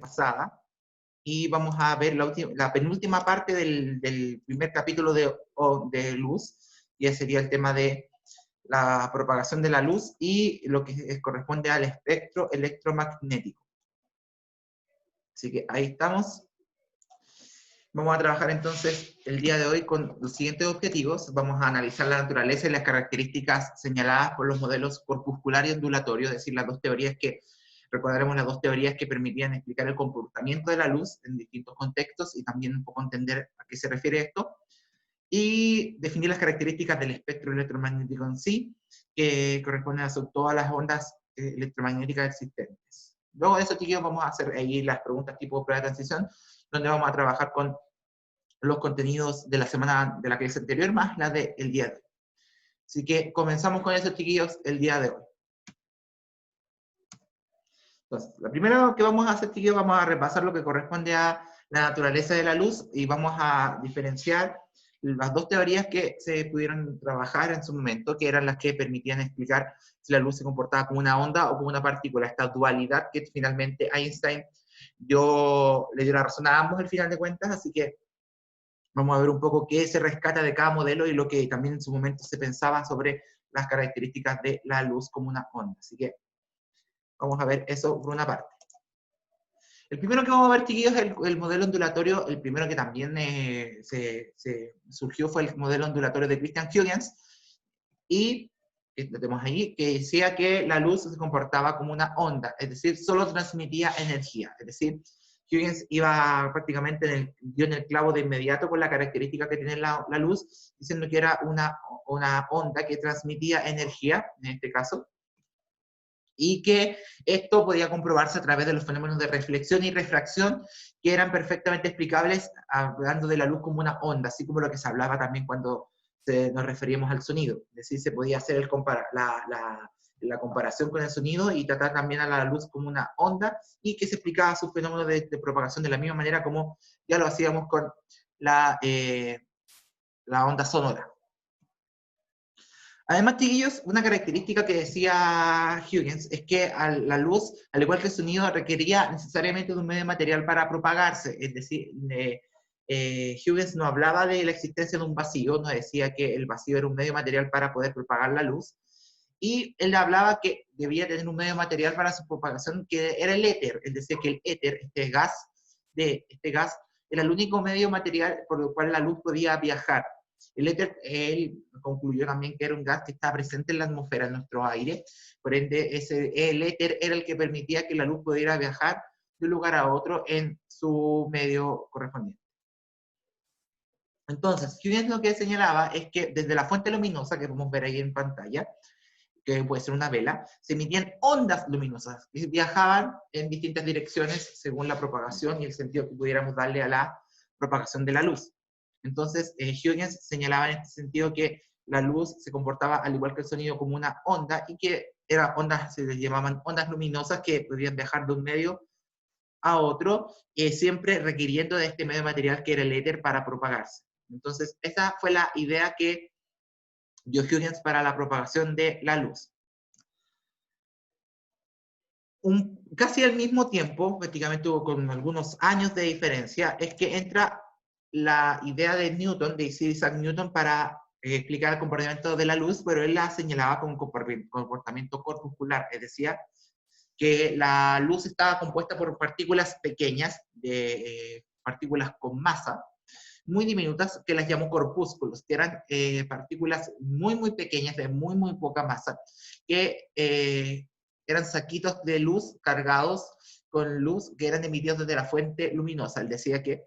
pasada, y vamos a ver la penúltima parte del primer capítulo de luz, y ese sería el tema de la propagación de la luz y lo que corresponde al espectro electromagnético. Así que ahí estamos. Vamos a trabajar entonces el día de hoy con los siguientes objetivos. Vamos a analizar la naturaleza y las características señaladas por los modelos corpuscular y ondulatorio, es decir, recordaremos las dos teorías que permitían explicar el comportamiento de la luz en distintos contextos y también un poco entender a qué se refiere esto. Y definir las características del espectro electromagnético en sí, que corresponden a todas las ondas electromagnéticas existentes. Luego de eso, chiquillos, vamos a hacer ahí las preguntas tipo prueba de transición, donde vamos a trabajar con los contenidos de la semana de la clase anterior, más la del día de hoy. Así que comenzamos con eso, chiquillos, el día de hoy. Entonces, lo primero que vamos a hacer, chiquillos, vamos a repasar lo que corresponde a la naturaleza de la luz y vamos a diferenciar las dos teorías que se pudieron trabajar en su momento, que eran las que permitían explicar si la luz se comportaba como una onda o como una partícula, esta dualidad que finalmente Einstein le dio la razón a ambos al final de cuentas, así que vamos a ver un poco qué se rescata de cada modelo y lo que también en su momento se pensaba sobre las características de la luz como una onda. Así que vamos a ver eso por una parte. El primero que vamos a ver, chiquillos, es el modelo ondulatorio. El primero que también surgió fue el modelo ondulatorio de Christian Huygens. Y lo tenemos ahí, que decía que la luz se comportaba como una onda, es decir, solo transmitía energía. Es decir, Huygens iba prácticamente dio en el clavo de inmediato con la característica que tiene la luz, diciendo que era una onda que transmitía energía, en este caso, y que esto podía comprobarse a través de los fenómenos de reflexión y refracción, que eran perfectamente explicables hablando de la luz como una onda, así como lo que se hablaba también cuando nos referíamos al sonido. Es decir, se podía hacer la comparación con el sonido y tratar también a la luz como una onda, y que se explicaba su fenómeno de propagación de la misma manera como ya lo hacíamos con la onda sonora. Además, chiquillos, una característica que decía Huygens es que la luz, al igual que el sonido, requería necesariamente de un medio material para propagarse. Es decir, Huygens no hablaba de la existencia de un vacío, no decía que el vacío era un medio material para poder propagar la luz, y él hablaba que debía tener un medio material para su propagación, que era el éter, es decir, que el éter, este gas, era el único medio material por el cual la luz podía viajar. El éter, él concluyó también que era un gas que está presente en la atmósfera, en nuestro aire, por ende el éter era el que permitía que la luz pudiera viajar de un lugar a otro en su medio correspondiente. Entonces, Huygens lo que señalaba es que desde la fuente luminosa, que podemos ver ahí en pantalla, que puede ser una vela, se emitían ondas luminosas y viajaban en distintas direcciones según la propagación y el sentido que pudiéramos darle a la propagación de la luz. Entonces, Huygens señalaba en este sentido que la luz se comportaba al igual que el sonido como una onda, y que eran ondas, se les llamaban ondas luminosas, que podían viajar de un medio a otro, siempre requiriendo de este medio material que era el éter para propagarse. Entonces, esa fue la idea que dio Huygens para la propagación de la luz. Casi al mismo tiempo, prácticamente con algunos años de diferencia, es que entra la idea de Newton, de Isaac Newton, para explicar el comportamiento de la luz, pero él la señalaba como comportamiento corpuscular, es decir, que la luz estaba compuesta por partículas pequeñas, partículas con masa, muy diminutas, que las llamó corpúsculos, que eran partículas muy, muy pequeñas, de muy, muy poca masa, que eran saquitos de luz cargados con luz que eran emitidos desde la fuente luminosa. Él decía que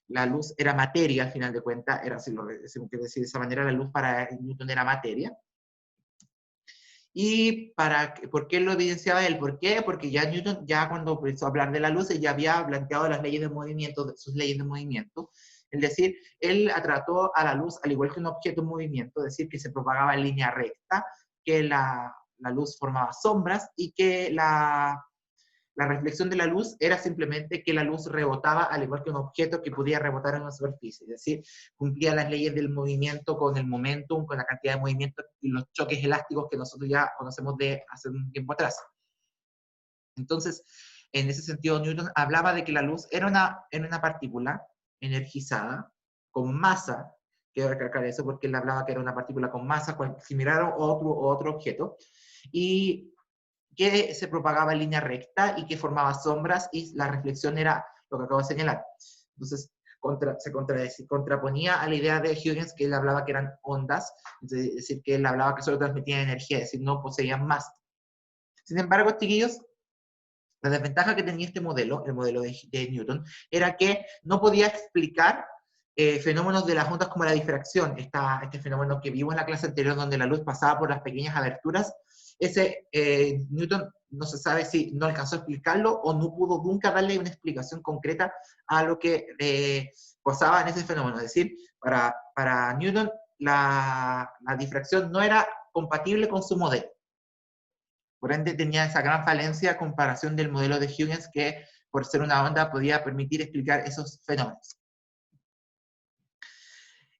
la luz era materia, al final de cuentas, era, si lo decimos que decir de esa manera, la luz para Newton era materia. ¿Y por qué lo evidenciaba él? ¿Por qué? Porque ya Newton, ya cuando empezó a hablar de la luz, ya había planteado las leyes de movimiento, sus leyes de movimiento. Es decir, él trató a la luz al igual que un objeto en movimiento, es decir, que se propagaba en línea recta, que la luz formaba sombras, y que la reflexión de la luz era simplemente que la luz rebotaba al igual que un objeto que podía rebotar en una superficie, es decir, cumplía las leyes del movimiento con el momentum, con la cantidad de movimiento y los choques elásticos que nosotros ya conocemos de hace un tiempo atrás. Entonces, En ese sentido, Newton hablaba de que la luz era una partícula energizada, con masa, quiero recalcar eso porque él hablaba que era una partícula con masa similar a otro objeto, y que se propagaba en línea recta y que formaba sombras, y la reflexión era lo que acabo de señalar. Entonces, se contraponía a la idea de Huygens, que él hablaba que eran ondas, es decir, que él hablaba que solo transmitían energía, es decir, no poseían masa. Sin embargo, chiquillos, la desventaja que tenía este modelo, el modelo de Newton, era que no podía explicar fenómenos de las ondas como la difracción, este fenómeno que vimos en la clase anterior donde la luz pasaba por las pequeñas aberturas. Ese Newton no se sabe si no alcanzó a explicarlo o no pudo nunca darle una explicación concreta a lo que pasaba en ese fenómeno. Es decir, para Newton la difracción no era compatible con su modelo. Por ende, tenía esa gran falencia a comparación del modelo de Huygens, que por ser una onda podía permitir explicar esos fenómenos.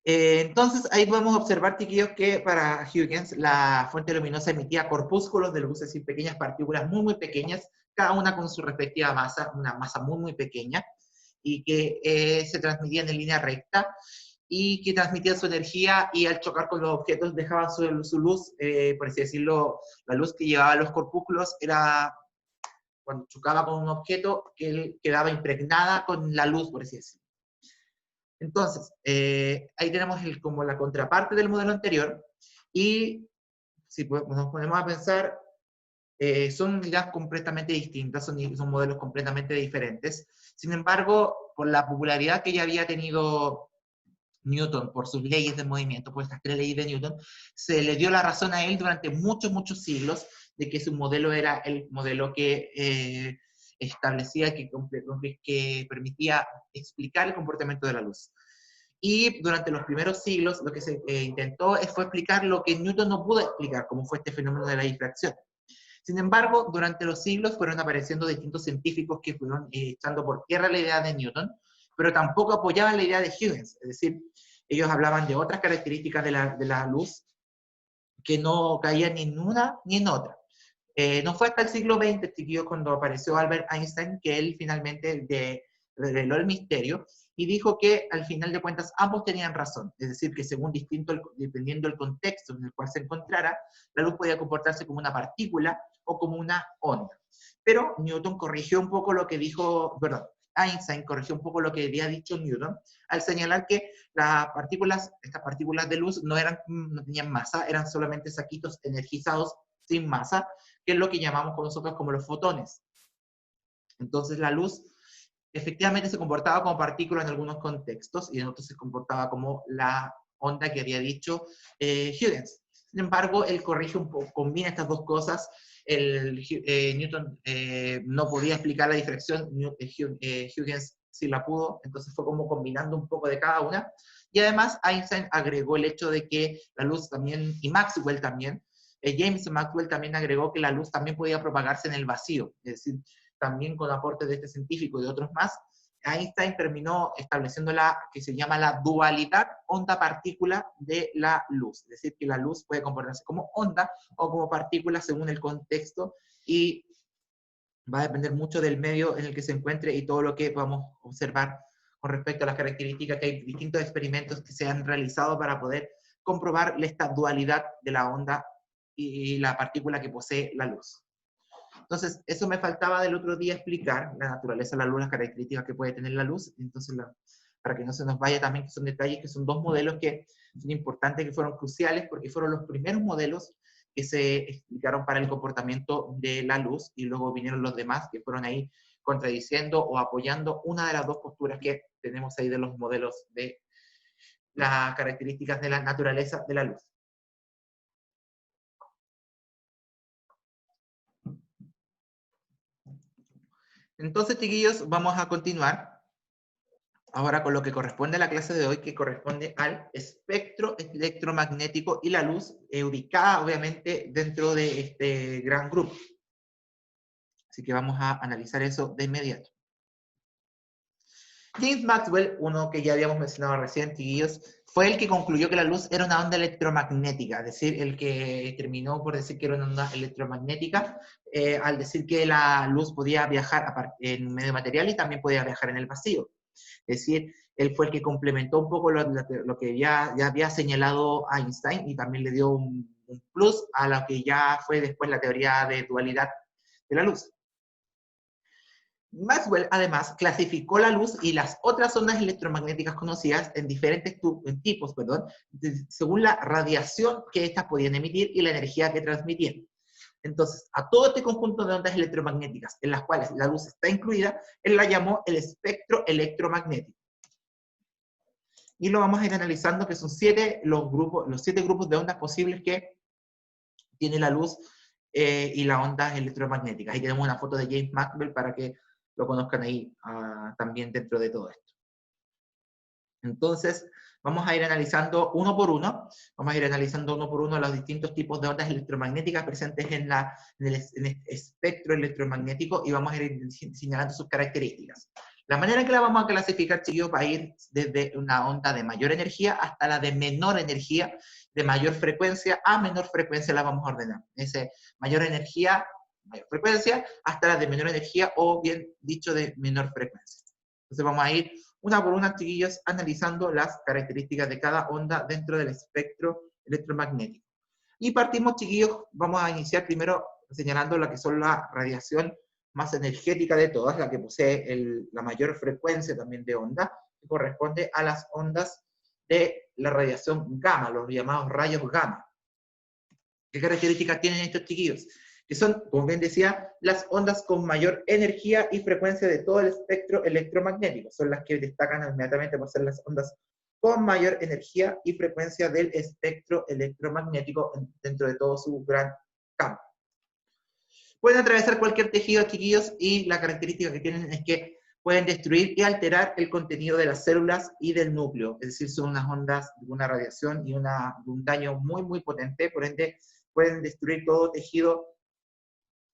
Entonces, ahí podemos observar, chiquillos, que para Huygens la fuente luminosa emitía corpúsculos de luz, es decir, pequeñas partículas muy, muy pequeñas, cada una con su respectiva masa, una masa muy, muy pequeña, y que se transmitían en línea recta, y que transmitían su energía, y al chocar con los objetos dejaban su luz, por así decirlo, la luz que llevaba los corpúsculos era, cuando chocaba con un objeto, que quedaba impregnada con la luz, por así decirlo. Entonces, ahí tenemos como la contraparte del modelo anterior, y si nos ponemos a pensar, son ideas completamente distintas, son modelos completamente diferentes. Sin embargo, por la popularidad que ya había tenido Newton, por sus leyes de movimiento, por estas 3 leyes de Newton, se le dio la razón a él durante muchos, muchos siglos de que su modelo era el modelo que establecía, que permitía explicar el comportamiento de la luz. Y durante los primeros siglos lo que se intentó fue explicar lo que Newton no pudo explicar, como fue este fenómeno de la difracción. Sin embargo, durante los siglos fueron apareciendo distintos científicos que fueron echando por tierra la idea de Newton, pero tampoco apoyaban la idea de Huygens. Es decir, ellos hablaban de otras características de la luz que no caían ni en una ni en otra. No fue hasta el siglo XX, chiquillos, cuando apareció Albert Einstein, que él finalmente reveló el misterio y dijo que al final de cuentas ambos tenían razón. Es decir, que dependiendo del contexto en el cual se encontrara, la luz podía comportarse como una partícula o como una onda. Pero Newton corrigió un poco lo que dijo, perdón, Einstein corrigió un poco lo que había dicho Newton al señalar que estas partículas de luz no tenían masa, eran solamente saquitos energizados sin masa, que es lo que llamamos nosotros como los fotones. Entonces la luz efectivamente se comportaba como partícula en algunos contextos y en otros se comportaba como la onda que había dicho Huygens. Sin embargo, él corrige un poco, combina estas dos cosas. Newton no podía explicar la difracción, Huygens sí la pudo, entonces fue como combinando un poco de cada una. Y además Einstein agregó el hecho de que la luz también, y Maxwell también, James Maxwell también agregó que la luz también podía propagarse en el vacío, es decir, también con aportes de este científico y de otros más. Einstein terminó estableciendo la que se llama la dualidad onda-partícula de la luz, es decir, que la luz puede comportarse como onda o como partícula según el contexto, y va a depender mucho del medio en el que se encuentre y todo lo que podamos observar con respecto a las características, que hay distintos experimentos que se han realizado para poder comprobar esta dualidad de la onda y la partícula que posee la luz. Entonces, eso me faltaba del otro día explicar, la naturaleza de la luz, las características que puede tener la luz. Entonces, para que no se nos vaya también, que son detalles, que son 2 modelos que son importantes, que fueron cruciales, porque fueron los primeros modelos que se explicaron para el comportamiento de la luz, y luego vinieron los demás que fueron ahí contradiciendo o apoyando una de las 2 posturas que tenemos ahí de los modelos de las características de la naturaleza de la luz. Entonces, chiquillos, vamos a continuar ahora con lo que corresponde a la clase de hoy, que corresponde al espectro electromagnético y la luz, ubicada obviamente dentro de este gran grupo. Así que vamos a analizar eso de inmediato. James Maxwell, uno que ya habíamos mencionado recién, chiquillos, fue el que concluyó que la luz era una onda electromagnética, es decir, el que terminó por decir que era una onda electromagnética, al decir que la luz podía viajar en medio material y también podía viajar en el vacío. Es decir, él fue el que complementó un poco lo que ya había señalado Einstein y también le dio un plus a lo que ya fue después la teoría de dualidad de la luz. Maxwell, además, clasificó la luz y las otras ondas electromagnéticas conocidas en diferentes tipos, según la radiación que éstas podían emitir y la energía que transmitían. Entonces, a todo este conjunto de ondas electromagnéticas en las cuales la luz está incluida, él la llamó el espectro electromagnético. Y lo vamos a ir analizando, que son los 7 grupos de ondas posibles que tiene la luz y las ondas electromagnéticas. Ahí tenemos una foto de James Maxwell para que lo conozcan ahí también dentro de todo esto. Entonces, vamos a ir analizando uno por uno, los distintos tipos de ondas electromagnéticas presentes en el espectro electromagnético y vamos a ir señalando sus características. La manera en que la vamos a clasificar, chiquillos, va a ir desde una onda de mayor energía hasta la de menor energía, de mayor frecuencia a menor frecuencia la vamos a ordenar. Ese mayor energía, mayor frecuencia, hasta la de menor energía o bien dicho de menor frecuencia. Entonces vamos a ir una por una, chiquillos, analizando las características de cada onda dentro del espectro electromagnético. Y partimos, chiquillos, vamos a iniciar primero señalando la que son la radiación más energética de todas, la que posee la mayor frecuencia también de onda, que corresponde a las ondas de la radiación gamma, los llamados rayos gamma. ¿Qué características tienen estos chiquillos? Que son, como bien decía, las ondas con mayor energía y frecuencia de todo el espectro electromagnético. Son las que destacan inmediatamente por ser las ondas con mayor energía y frecuencia del espectro electromagnético dentro de todo su gran campo. Pueden atravesar cualquier tejido, chiquillos, y la característica que tienen es que pueden destruir y alterar el contenido de las células y del núcleo. Es decir, son unas ondas de una radiación y un daño muy, muy potente. Por ende, pueden destruir todo tejido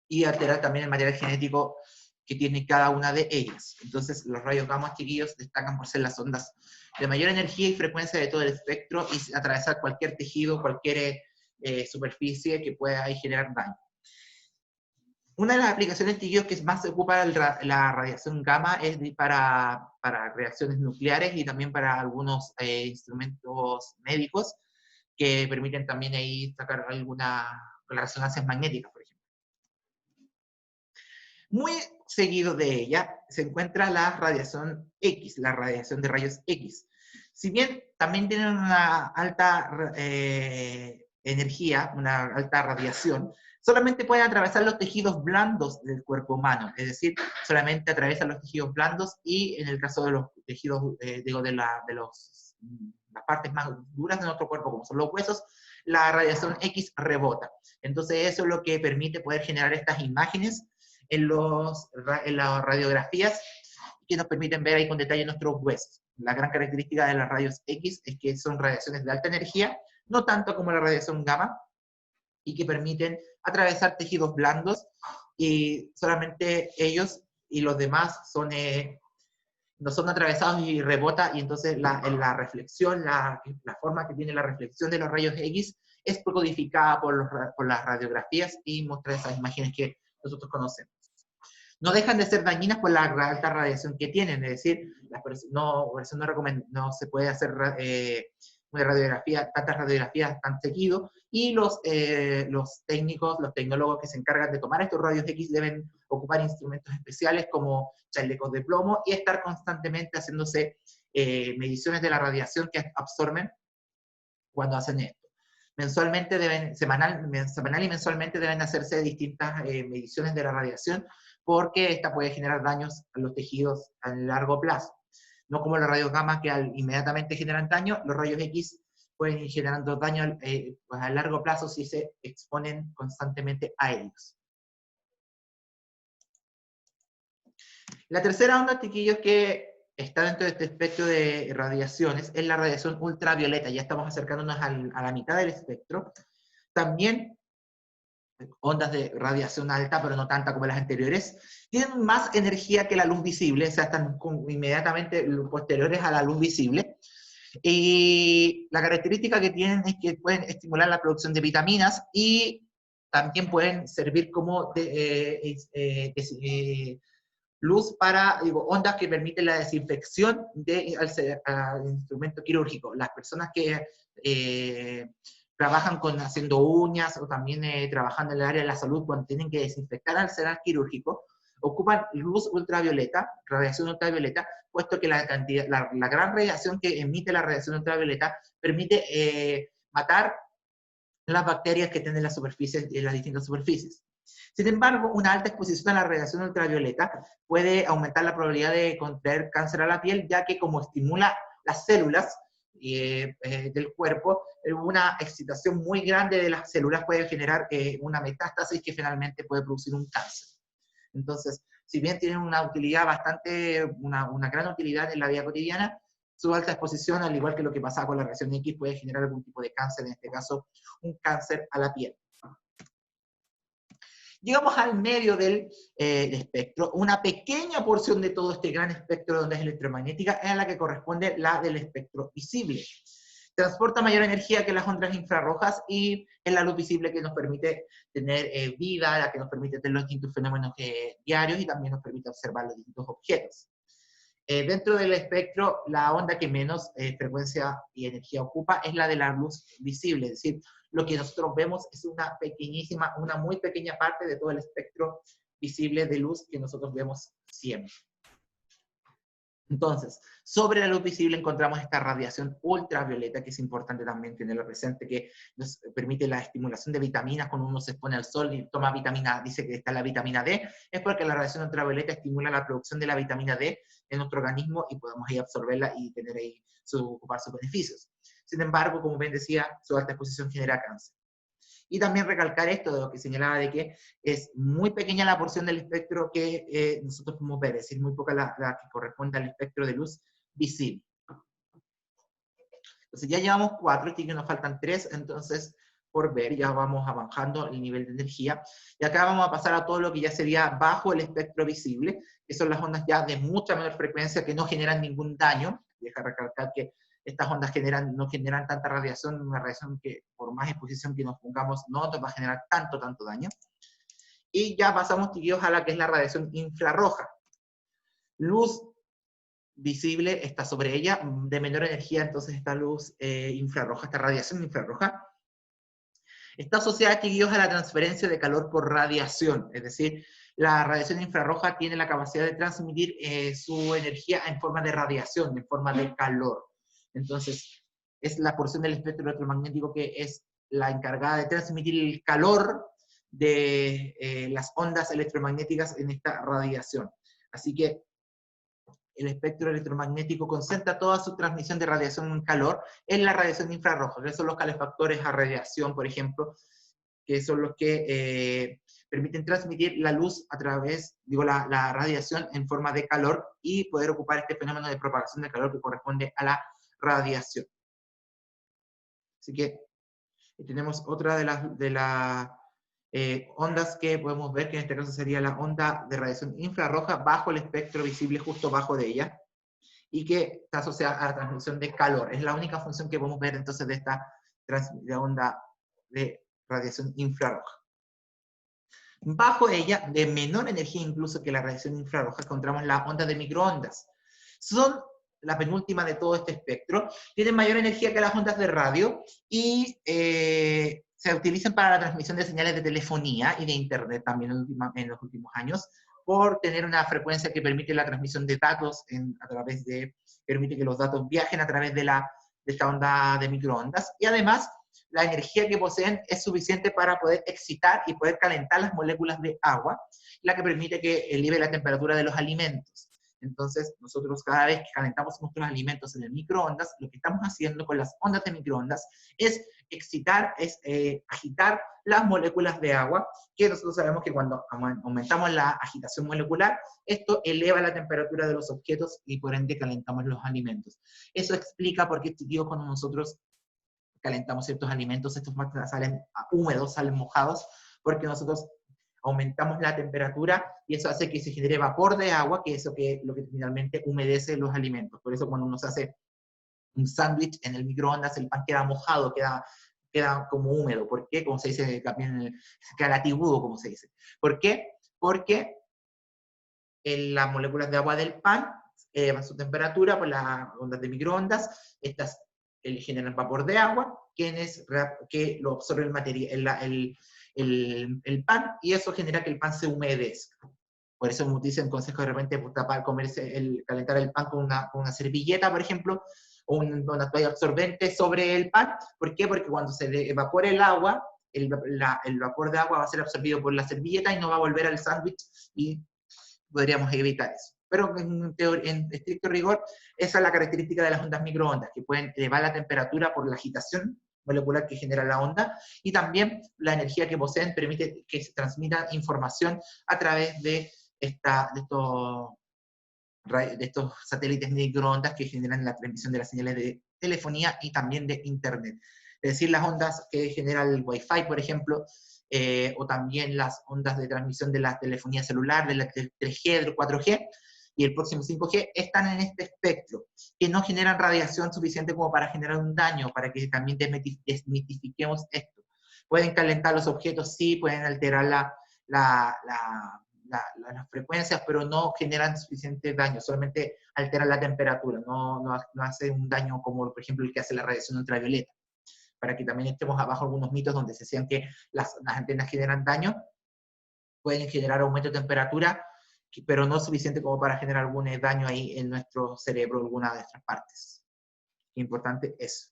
y alterar también el material genético que tiene cada una de ellas. Entonces, los rayos gamma, chiquillos, destacan por ser las ondas de mayor energía y frecuencia de todo el espectro y atravesar cualquier tejido, cualquier superficie que pueda ahí generar daño. Una de las aplicaciones, chiquillos, que más se ocupa la radiación gamma es para reacciones nucleares y también para algunos instrumentos médicos que permiten también ahí sacar algunas resonancias magnéticas, por ejemplo. Muy seguido de ella se encuentra la radiación X, la radiación de rayos X. Si bien también tienen una alta energía, una alta radiación, solamente pueden atravesar los tejidos blandos del cuerpo humano, es decir, solamente atraviesan los tejidos blandos y en el caso de los tejidos, las partes más duras de nuestro cuerpo, como son los huesos, la radiación X rebota. Entonces eso es lo que permite poder generar estas imágenes en las radiografías que nos permiten ver ahí con detalle nuestros huesos. La gran característica de las rayos X es que son radiaciones de alta energía, no tanto como la radiación gamma, y que permiten atravesar tejidos blandos, y solamente ellos y los demás no son atravesados y rebota, y entonces la reflexión, la forma que tiene la reflexión de los rayos X es codificada por las radiografías y muestra esas imágenes que nosotros conocemos. No dejan de ser dañinas por la alta radiación que tienen, es decir, por eso no se puede hacer tantas radiografías tan seguido, y los técnicos, los tecnólogos que se encargan de tomar estos rayos X deben ocupar instrumentos especiales como chalecos de plomo y estar constantemente haciéndose mediciones de la radiación que absorben cuando hacen esto. Semanal y mensualmente deben hacerse distintas mediciones de la radiación, porque esta puede generar daños a los tejidos a largo plazo. No como los rayos gamma que inmediatamente generan daño, los rayos X pueden ir generando daño pues a largo plazo si se exponen constantemente a ellos. La tercera onda, chiquillos, que está dentro de este espectro de radiaciones es la radiación ultravioleta. Ya estamos acercándonos a la mitad del espectro. También ondas de radiación alta, pero no tanta como las anteriores, tienen más energía que la luz visible, o sea, están inmediatamente posteriores a la luz visible. Y la característica que tienen es que pueden estimular la producción de vitaminas y también pueden servir como luz para, digo, ondas que permiten la desinfección al instrumento quirúrgico. Las personas que trabajan haciendo uñas o también trabajando en el área de la salud cuando tienen que desinfectar al cenar quirúrgico, ocupan luz ultravioleta, radiación ultravioleta, puesto que la gran radiación que emite la radiación ultravioleta permite matar las bacterias que tienen en las distintas superficies. Sin embargo, una alta exposición a la radiación ultravioleta puede aumentar la probabilidad de contraer cáncer a la piel, ya que como estimula las células del cuerpo, una excitación muy grande de las células puede generar una metástasis que finalmente puede producir un cáncer. Entonces, si bien tienen una utilidad una gran utilidad en la vida cotidiana, su alta exposición, al igual que lo que pasaba con la radiación X, puede generar algún tipo de cáncer, en este caso, un cáncer a la piel. Llegamos al medio del espectro. Una pequeña porción de todo este gran espectro de ondas electromagnéticas es a la que corresponde la del espectro visible. Transporta mayor energía que las ondas infrarrojas y es la luz visible que nos permite tener vida, la que nos permite tener los distintos fenómenos diarios y también nos permite observar los distintos objetos. Dentro del espectro, la onda que menos frecuencia y energía ocupa es la de la luz visible, es decir, lo que nosotros vemos es una muy pequeña parte de todo el espectro visible de luz que nosotros vemos siempre. Entonces, sobre la luz visible encontramos esta radiación ultravioleta, que es importante también tenerlo presente, que nos permite la estimulación de vitaminas cuando uno se expone al sol y toma vitamina, dice que está la vitamina D, es porque la radiación ultravioleta estimula la producción de la vitamina D en nuestro organismo y podemos ahí absorberla y tener ahí ocupar sus beneficios. Sin embargo, como bien decía, su alta exposición genera cáncer. Y también recalcar esto de lo que señalaba de que es muy pequeña la porción del espectro que nosotros podemos ver, es decir, muy poca la que corresponde al espectro de luz visible. Entonces ya llevamos 4, y que nos faltan 3, entonces por ver, ya vamos avanzando el nivel de energía. Y acá vamos a pasar a todo lo que ya sería bajo el espectro visible, que son las ondas ya de mucha menor frecuencia que no generan ningún daño. Deja recalcar que estas ondas no generan tanta radiación, una radiación que por más exposición que nos pongamos no nos va a generar tanto daño. Y ya pasamos, chiquillos, a la que es la radiación infrarroja. Luz visible está sobre ella, de menor energía, entonces esta luz infrarroja, esta radiación infrarroja, está asociada, chiquillos, a la transferencia de calor por radiación, es decir, la radiación infrarroja tiene la capacidad de transmitir su energía en forma de radiación, en forma de calor. Entonces, es la porción del espectro electromagnético que es la encargada de transmitir el calor de las ondas electromagnéticas en esta radiación. Así que el espectro electromagnético concentra toda su transmisión de radiación en calor en la radiación infrarroja, que son los calefactores a radiación, por ejemplo, que son los que permiten transmitir la luz a través, la radiación en forma de calor y poder ocupar este fenómeno de propagación de calor que corresponde a la radiación. Así que tenemos otra de las ondas que podemos ver, que en este caso sería la onda de radiación infrarroja bajo el espectro visible, justo bajo de ella, y que está asociada a la transmisión de calor. Es la única función que podemos ver entonces de esta onda de radiación infrarroja. Bajo ella, de menor energía incluso que la radiación infrarroja, encontramos las ondas de microondas. Son la penúltima de todo este espectro, tienen mayor energía que las ondas de radio y se utilizan para la transmisión de señales de telefonía y de internet también en los últimos años, por tener una frecuencia que permite la transmisión de datos permite que los datos viajen a través de esta onda de microondas, y además la energía que poseen es suficiente para poder excitar y poder calentar las moléculas de agua, la que permite que eleve la temperatura de los alimentos. Entonces, nosotros cada vez que calentamos nuestros alimentos en el microondas, lo que estamos haciendo con las ondas de microondas es excitar, agitar las moléculas de agua, que nosotros sabemos que cuando aumentamos la agitación molecular, esto eleva la temperatura de los objetos y por ende calentamos los alimentos. Eso explica por qué, chicos, cuando nosotros calentamos ciertos alimentos, estos salen húmedos, salen mojados, porque nosotros aumentamos la temperatura y eso hace que se genere vapor de agua, que es lo que finalmente humedece los alimentos. Por eso cuando uno se hace un sándwich en el microondas, el pan queda mojado, queda como húmedo. ¿Por qué? Como se dice también, queda latigudo, como se dice. ¿Por qué? Porque las moléculas de agua del pan elevan su temperatura por las ondas de microondas, estas generan vapor de agua, que lo absorbe el pan, y eso genera que el pan se humedezca. Por eso me dicen consejo de repente para calentar el pan con una servilleta, por ejemplo, o una toalla absorbente sobre el pan. ¿Por qué? Porque cuando se evapore el agua, el vapor de agua va a ser absorbido por la servilleta y no va a volver al sándwich y podríamos evitar eso. Pero en estricto rigor, esa es la característica de las ondas microondas, que pueden elevar la temperatura por la agitación molecular que genera la onda, y también la energía que poseen permite que se transmita información a través de estos satélites microondas que generan la transmisión de las señales de telefonía y también de internet. Es decir, las ondas que genera el Wi-Fi, por ejemplo, o también las ondas de transmisión de la telefonía celular, de la 3G, del 4G, y el próximo 5G, están en este espectro, que no generan radiación suficiente como para generar un daño, para que también desmitifiquemos esto. Pueden calentar los objetos, sí, pueden alterar las frecuencias, pero no generan suficiente daño, solamente alteran la temperatura, no hace un daño como, por ejemplo, el que hace la radiación ultravioleta. Para que también estemos abajo algunos mitos donde se decían que las antenas generan daño, pueden generar aumento de temperatura, pero no suficiente como para generar algún daño ahí en nuestro cerebro, alguna de nuestras partes. Importante eso.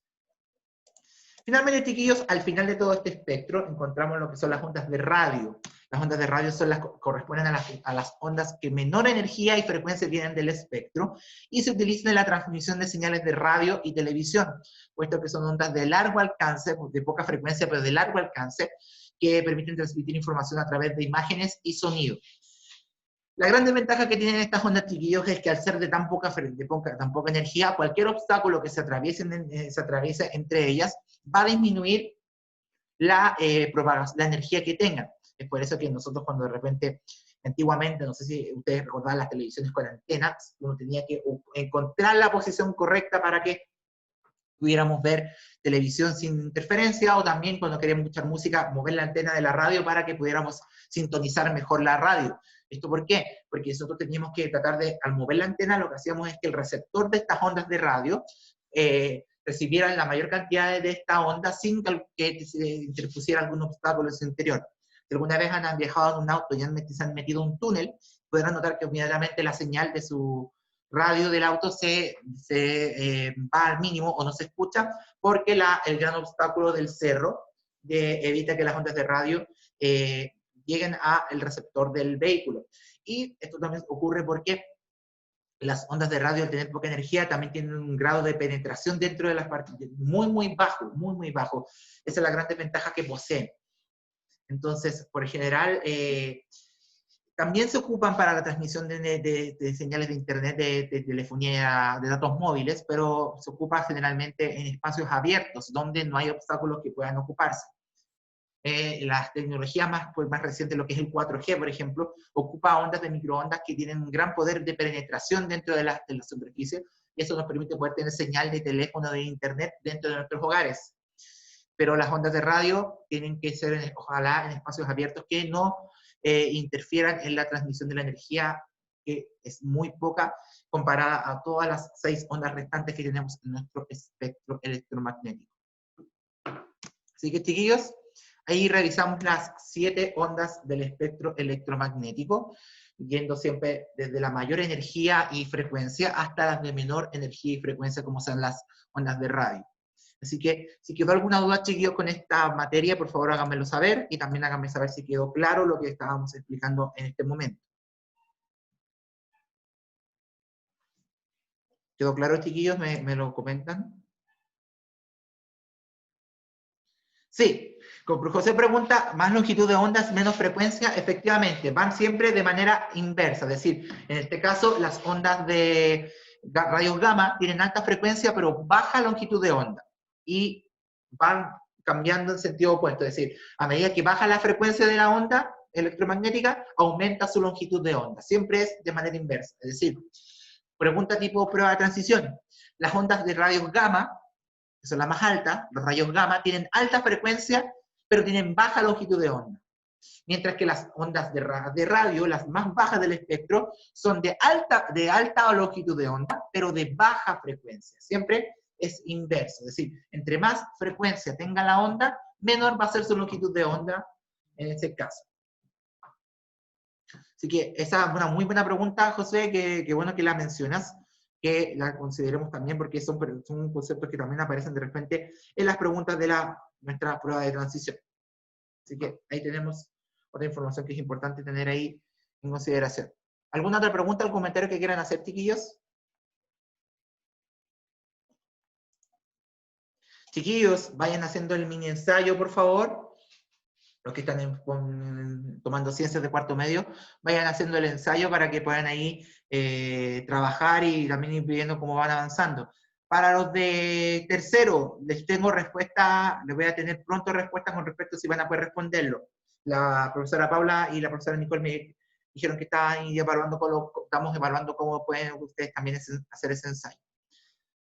Finalmente, chiquillos, al final de todo este espectro encontramos lo que son las ondas de radio. Las ondas de radio corresponden a las ondas que menor energía y frecuencia tienen del espectro y se utilizan en la transmisión de señales de radio y televisión, puesto que son ondas de largo alcance, de poca frecuencia, pero de largo alcance, que permiten transmitir información a través de imágenes y sonido. La gran desventaja que tienen estas ondas, chiquillos, es que al ser de tan poca energía, cualquier obstáculo que se atraviese entre ellas va a disminuir la energía que tengan. Es por eso que nosotros cuando de repente, antiguamente, no sé si ustedes recordaban las televisiones con antenas, uno tenía que encontrar la posición correcta para que pudiéramos ver televisión sin interferencia, o también cuando queríamos escuchar música, mover la antena de la radio para que pudiéramos sintonizar mejor la radio. ¿Esto por qué? Porque nosotros teníamos que tratar de, al mover la antena, lo que hacíamos es que el receptor de estas ondas de radio recibieran la mayor cantidad de esta onda sin que se interpusiera algún obstáculo en su interior. Si alguna vez han viajado en un auto y se han metido en un túnel, podrán notar que inmediatamente la señal de su radio del auto va al mínimo o no se escucha, porque el gran obstáculo del cerro evita que las ondas de radio lleguen al receptor del vehículo. Y esto también ocurre porque las ondas de radio, al tener poca energía, también tienen un grado de penetración dentro de las partículas muy, muy bajo, muy, muy bajo. Esa es la gran desventaja que poseen. Entonces, por general, también se ocupan para la transmisión de señales de internet, de telefonía, de datos móviles, pero se ocupa generalmente en espacios abiertos, donde no hay obstáculos que puedan ocuparse. Las tecnologías más recientes, lo que es el 4G, por ejemplo, ocupa ondas de microondas que tienen un gran poder de penetración dentro de la superficie, y eso nos permite poder tener señal de teléfono, de internet dentro de nuestros hogares. Pero las ondas de radio tienen que ser, ojalá, en espacios abiertos que no interfieran en la transmisión de la energía, que es muy poca comparada a todas las 6 ondas restantes que tenemos en nuestro espectro electromagnético. Así que, chiquillos, ahí revisamos las 7 ondas del espectro electromagnético, yendo siempre desde la mayor energía y frecuencia hasta las de menor energía y frecuencia, como son las ondas de radio. Así que, si quedó alguna duda, chiquillos, con esta materia, por favor háganmelo saber, y también háganme saber si quedó claro lo que estábamos explicando en este momento. ¿Quedó claro, chiquillos? ¿Me lo comentan? Sí. Como José pregunta, más longitud de ondas, menos frecuencia, efectivamente, van siempre de manera inversa, es decir, en este caso, las ondas de rayos gamma tienen alta frecuencia, pero baja longitud de onda, y van cambiando en sentido opuesto, es decir, a medida que baja la frecuencia de la onda electromagnética, aumenta su longitud de onda. Siempre es de manera inversa. Es decir, pregunta tipo prueba de transición. Las ondas de rayos gamma, que son las más altas, los rayos gamma, tienen alta frecuencia, pero tienen baja longitud de onda. Mientras que las ondas de radio, las más bajas del espectro, son de alta longitud de onda, pero de baja frecuencia. Siempre es inverso, es decir, entre más frecuencia tenga la onda, menor va a ser su longitud de onda en este caso. Así que esa es una muy buena pregunta, José, que bueno que la mencionas, que la consideremos también porque son conceptos que también aparecen de repente en las preguntas de nuestra prueba de transición. Así que ahí tenemos otra información que es importante tener ahí en consideración. ¿Alguna otra pregunta o comentario que quieran hacer, chiquillos? Chiquillos, vayan haciendo el mini ensayo, por favor. Los que están tomando ciencias de cuarto medio, vayan haciendo el ensayo para que puedan ahí trabajar y también ir viendo cómo van avanzando. Para los de tercero, les tengo respuesta, les voy a tener pronto respuestas con respecto a si van a poder responderlo. La profesora Paula y la profesora Nicole me dijeron que estamos evaluando cómo pueden ustedes también hacer ese ensayo.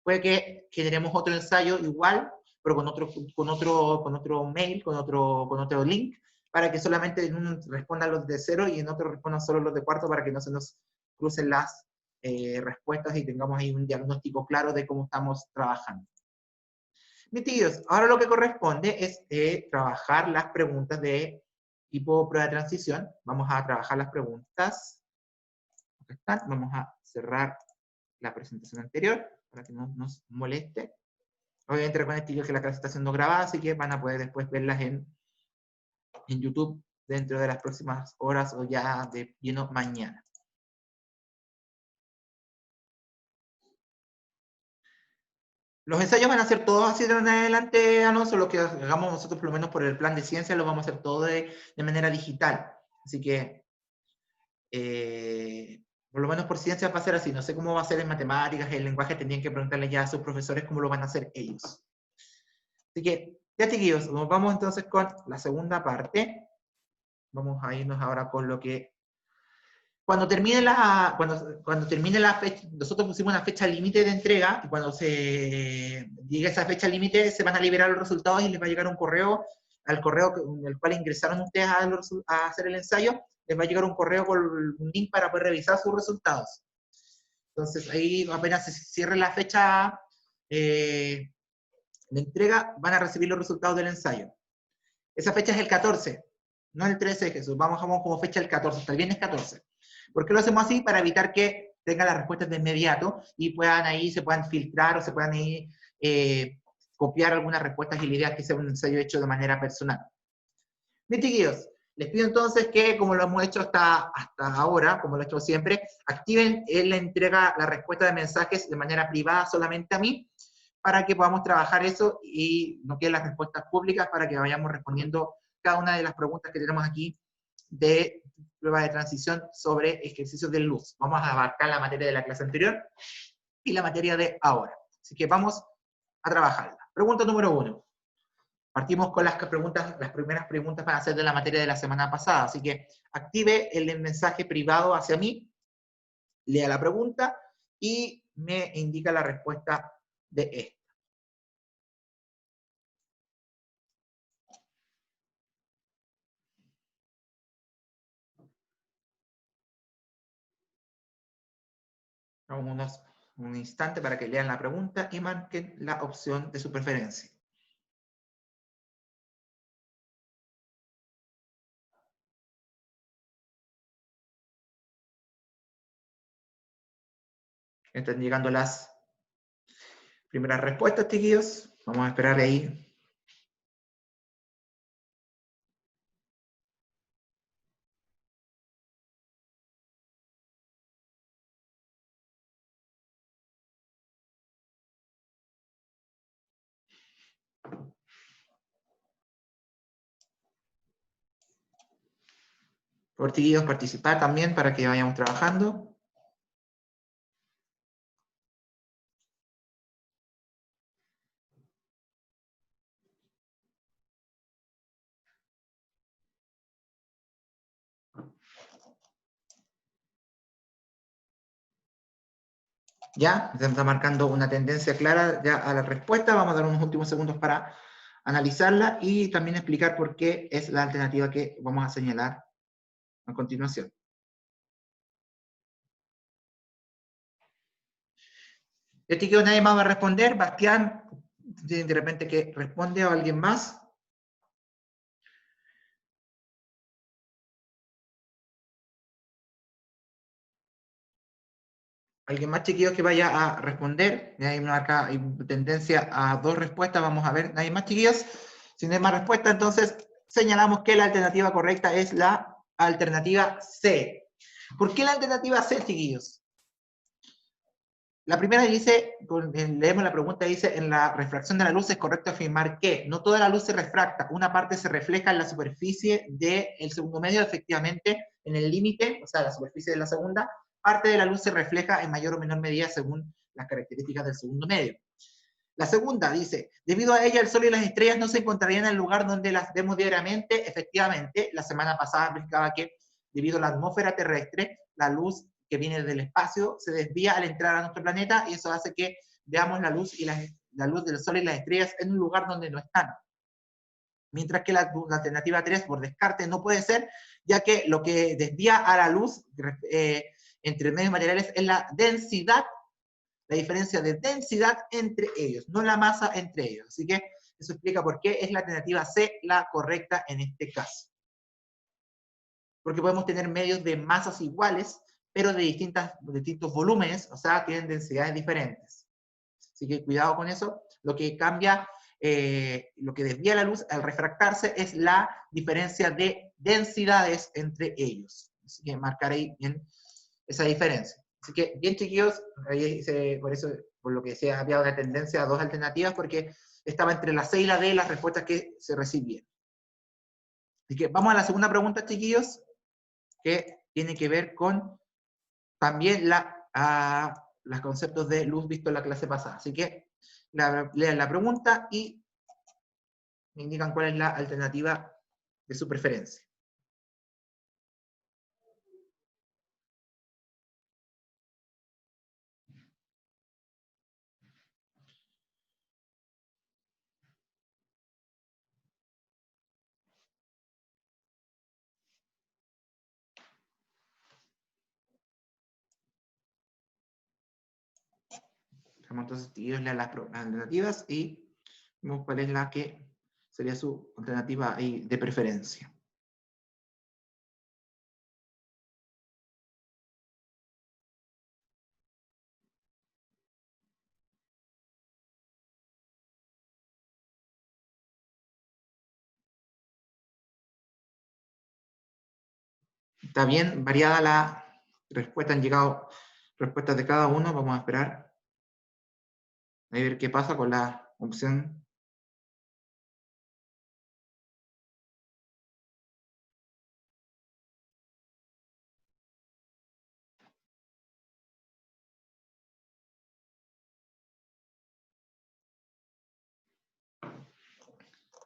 Puede que generemos otro ensayo igual, pero con otro mail, con otro link, para que solamente en uno respondan los de cero y en otro respondan solo los de cuarto para que no se nos crucen las respuestas y tengamos ahí un diagnóstico claro de cómo estamos trabajando. Mis tíos, ahora lo que corresponde es trabajar las preguntas de tipo prueba de transición. Vamos a trabajar las preguntas. Acá están. Vamos a cerrar la presentación anterior para que no nos moleste. Obviamente recuerden que la clase está siendo grabada, así que van a poder después verlas en YouTube dentro de las próximas horas o ya de lleno mañana. Los ensayos van a ser todos así de en adelante, Alonso, lo que hagamos nosotros por lo menos por el plan de ciencia lo vamos a hacer todo de manera digital. Así que, por lo menos por ciencia va a ser así. No sé cómo va a ser en matemáticas, en lenguaje, tendrían que preguntarle ya a sus profesores cómo lo van a hacer ellos. Así que, ya chiquillos, nos vamos entonces con la segunda parte. Vamos a irnos ahora con lo que... Cuando termine la fecha, nosotros pusimos una fecha límite de entrega, y cuando se llegue a esa fecha límite se van a liberar los resultados y les va a llegar un correo, al correo en el cual ingresaron ustedes a hacer el ensayo, les va a llegar un correo con un link para poder revisar sus resultados. Entonces ahí apenas se cierre la fecha de entrega, van a recibir los resultados del ensayo. Esa fecha es el 14, no el 13 de Jesús, vamos como fecha el 14, hasta el viernes 14. ¿Por qué lo hacemos así? Para evitar que tengan las respuestas de inmediato y se puedan filtrar o se puedan ahí copiar algunas respuestas y la idea es que sea un ensayo hecho de manera personal. Bien, chiquillos, les pido entonces que, como lo hemos hecho hasta ahora, como lo he hecho siempre, activen la entrega, la respuesta de mensajes de manera privada solamente a mí, para que podamos trabajar eso y no queden las respuestas públicas para que vayamos respondiendo cada una de las preguntas que tenemos aquí de prueba de transición sobre ejercicios de luz. Vamos a abarcar la materia de la clase anterior y la materia de ahora. Así que vamos a trabajarla. Pregunta número 1. Partimos con las primeras preguntas para hacer de la materia de la semana pasada. Así que active el mensaje privado hacia mí, lea la pregunta y me indica la respuesta de esta. Vamos un instante para que lean la pregunta y marquen la opción de su preferencia. Están llegando las primeras respuestas, chiquillos. Vamos a esperar ahí. Por chiquillos, participar también para que vayamos trabajando. Ya, se está marcando una tendencia clara ya a la respuesta. Vamos a dar unos últimos segundos para analizarla y también explicar por qué es la alternativa que vamos a señalar a continuación. ¿De chiquillos nadie más va a responder? Bastián, ¿tiene de repente que responde o alguien más? ¿Alguien más, chiquillos, que vaya a responder? Hay marca hay tendencia a dos respuestas. Vamos a ver. ¿Nadie más, chiquillos? Si no hay más respuesta, entonces señalamos que la alternativa correcta es la alternativa C. ¿Por qué la alternativa C, chiquillos? La primera dice, leemos la pregunta, dice, en la refracción de la luz es correcto afirmar que no toda la luz se refracta, una parte se refleja en la superficie del segundo medio, efectivamente, en el límite, o sea, la superficie de la segunda, parte de la luz se refleja en mayor o menor medida según las características del segundo medio. La segunda dice, debido a ella el Sol y las estrellas no se encontrarían en el lugar donde las vemos diariamente. Efectivamente, la semana pasada explicaba que debido a la atmósfera terrestre, la luz que viene del espacio se desvía al entrar a nuestro planeta y eso hace que veamos la luz del Sol y las estrellas en un lugar donde no están. Mientras que la alternativa 3, por descarte, no puede ser, ya que lo que desvía a la luz entre medios materiales es la densidad, la diferencia de densidad entre ellos, no la masa entre ellos. Así que eso explica por qué es la alternativa C la correcta en este caso. Porque podemos tener medios de masas iguales, pero de distintos volúmenes, o sea, tienen densidades diferentes. Así que cuidado con eso. Lo que cambia, lo que desvía la luz al refractarse es la diferencia de densidades entre ellos. Así que marcaré bien esa diferencia. Así que, bien chiquillos, por eso, por lo que decía, había una tendencia a dos alternativas, porque estaba entre la C y la D las respuestas que se recibían. Así que vamos a la segunda pregunta, chiquillos, que tiene que ver con también los conceptos de luz visto en la clase pasada. Así que lean la pregunta y me indican cuál es la alternativa de su preferencia. Vamos entonces a leer las alternativas y vemos cuál es la que sería su alternativa de preferencia. Está bien variada la respuesta, han llegado respuestas de cada uno, vamos a esperar a ver qué pasa con la opción.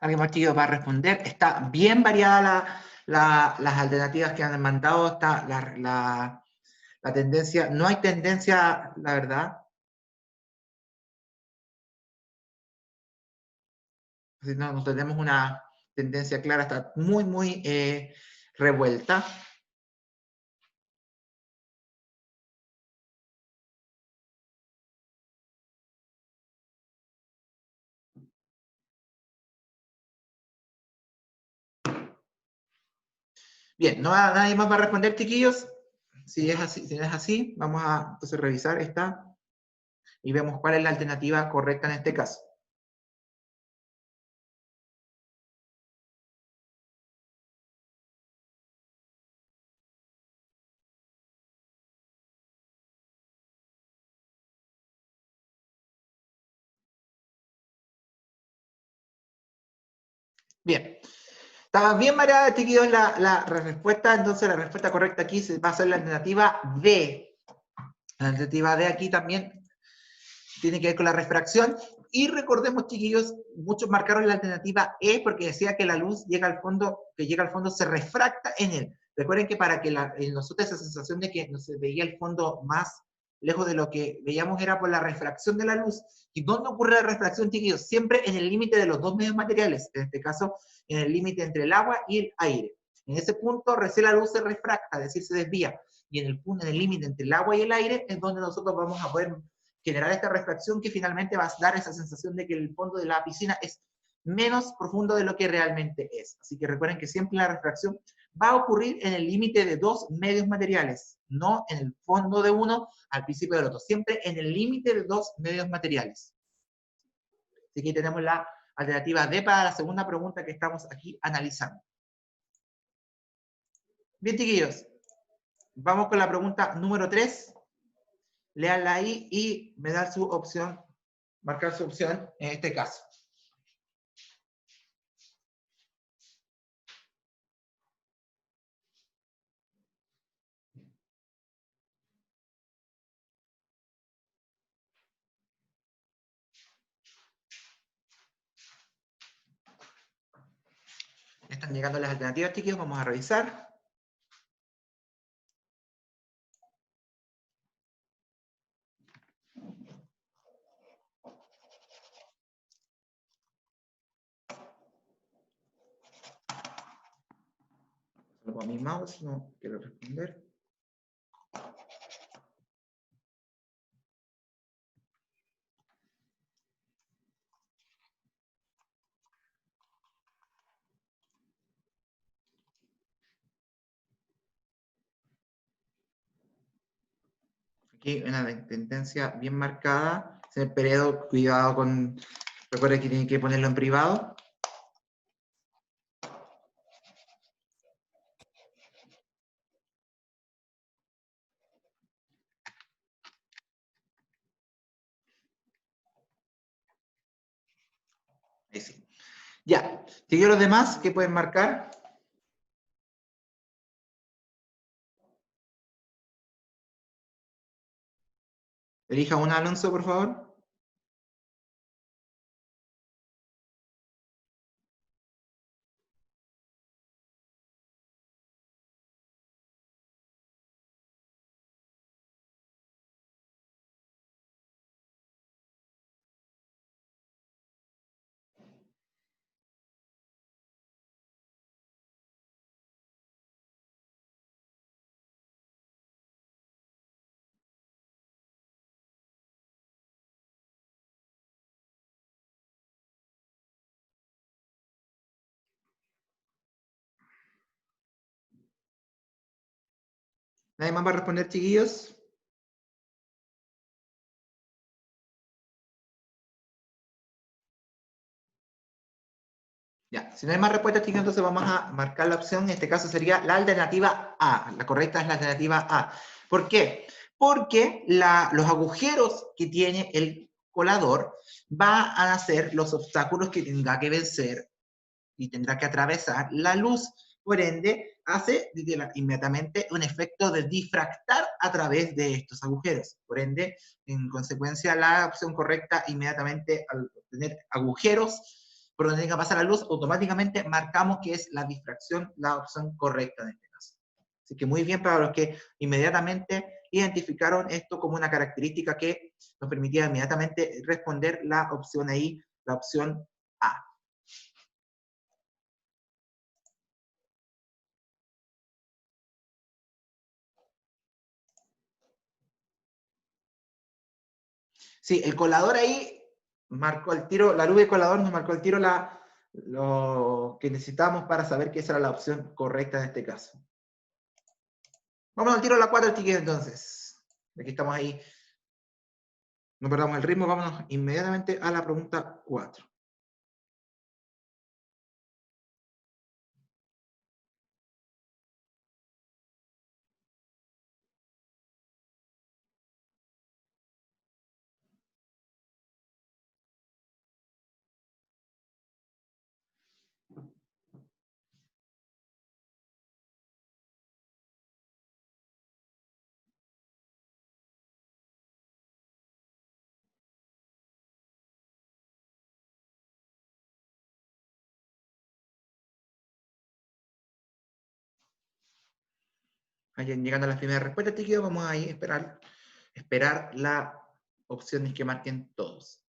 ¿Alguien más chico va a responder? Está bien variada las alternativas que han mandado, está la tendencia, no hay tendencia, la verdad. Si no tenemos una tendencia clara, está muy revuelta. Bien, nadie más va a responder, chiquillos. Si es así, vamos a entonces revisar esta y vemos cuál es la alternativa correcta en este caso. Bien. Está bien variada, chiquillos, la respuesta. Entonces, la respuesta correcta aquí va a ser la alternativa D. La alternativa D aquí también tiene que ver con la refracción. Y recordemos, chiquillos, muchos marcaron la alternativa E porque decía que la luz llega al fondo, se refracta en él. Recuerden que para que nosotros esa sensación de que no se veía el fondo más lejos de lo que veíamos era por la refracción de la luz. ¿Y dónde ocurre la refracción, chiquillos? Siempre en el límite de los dos medios materiales, en este caso, en el límite entre el agua y el aire. En ese punto, recién la luz se refracta, es decir, se desvía. Y en el límite entre el agua y el aire es donde nosotros vamos a poder generar esta refracción que finalmente va a dar esa sensación de que el fondo de la piscina es menos profundo de lo que realmente es. Así que recuerden que siempre la refracción va a ocurrir en el límite de dos medios materiales, no en el fondo de uno al principio del otro, siempre en el límite de dos medios materiales. Así que tenemos la alternativa D para la segunda pregunta que estamos aquí analizando. Bien, chiquillos, vamos con la pregunta número 3. Leanla ahí y me dan su opción, marcar su opción en este caso. Están llegando las alternativas, chiquillos, vamos a revisar. Solo con mi mouse, no quiero responder. Aquí una tendencia bien marcada. Señor Peredo, cuidado con... Recuerde que tiene que ponerlo en privado. Ahí sí. Ya. ¿Siguió los demás? ¿Qué pueden marcar? Elija un Alonso, por favor. ¿Nadie más va a responder, chiquillos? Ya, si no hay más respuestas, chicos, entonces vamos a marcar la opción. En este caso sería la alternativa A. La correcta es la alternativa A. ¿Por qué? Porque los agujeros que tiene el colador va a hacer los obstáculos que tenga que vencer y tendrá que atravesar la luz. Por ende, hace inmediatamente un efecto de difractar a través de estos agujeros. Por ende, en consecuencia, la opción correcta inmediatamente al tener agujeros por donde tenga que pasar la luz, automáticamente marcamos que es la difracción la opción correcta en este caso. Así que muy bien para los que inmediatamente identificaron esto como una característica que nos permitía inmediatamente responder la opción ahí, la opción A. Sí, el colador ahí marcó el tiro, la nube colador nos marcó el tiro lo que necesitamos para saber que esa era la opción correcta en este caso. Vamos al tiro a la 4, chiquillos, entonces. Aquí estamos ahí. No perdamos el ritmo, vámonos inmediatamente a la pregunta 4. Llegando a las primeras respuestas, chiquillos, vamos a esperar esperar las opciones que marquen todos.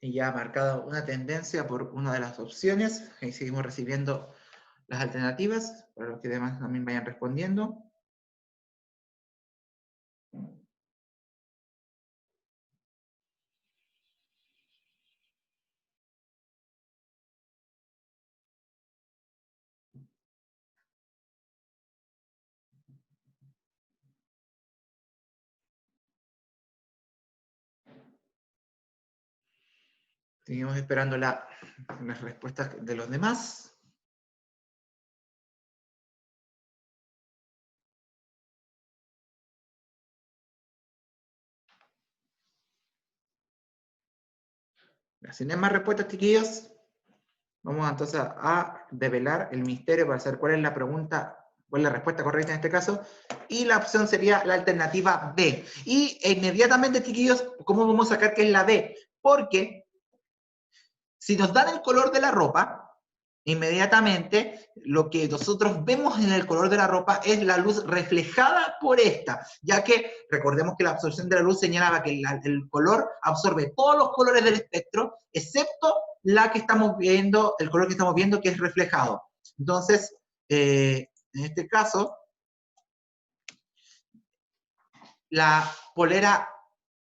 Y ya ha marcado una tendencia por una de las opciones. Ahí seguimos recibiendo las alternativas, para los que demás también vayan respondiendo. Seguimos esperando las respuestas de los demás. Si no hay más respuestas, chiquillos, vamos entonces a develar el misterio para saber cuál es la pregunta, cuál es la respuesta correcta en este caso. Y la opción sería la alternativa B. Y inmediatamente, chiquillos, ¿cómo vamos a sacar que es la B? Porque si nos dan el color de la ropa, inmediatamente lo que nosotros vemos en el color de la ropa es la luz reflejada por esta, ya que recordemos que la absorción de la luz señalaba que el color absorbe todos los colores del espectro, excepto la que estamos viendo, el color que estamos viendo que es reflejado. Entonces, en este caso, la polera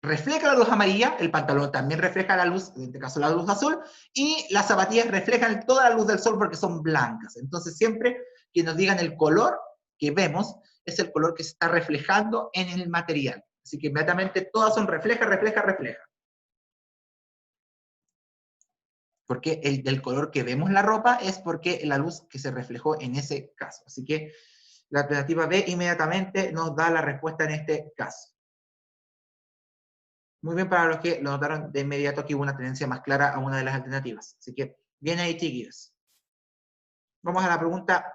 refleja la luz amarilla, el pantalón también refleja la luz, en este caso la luz azul, y las zapatillas reflejan toda la luz del sol porque son blancas. Entonces siempre que nos digan el color que vemos, es el color que se está reflejando en el material. Así que inmediatamente todas son refleja, refleja, refleja. Porque el color que vemos en la ropa es porque la luz que se reflejó en ese caso. Así que la alternativa B inmediatamente nos da la respuesta en este caso. Muy bien para los que lo notaron de inmediato que hubo una tendencia más clara a una de las alternativas. Así que, bien ahí, chiquillos. Vamos a la pregunta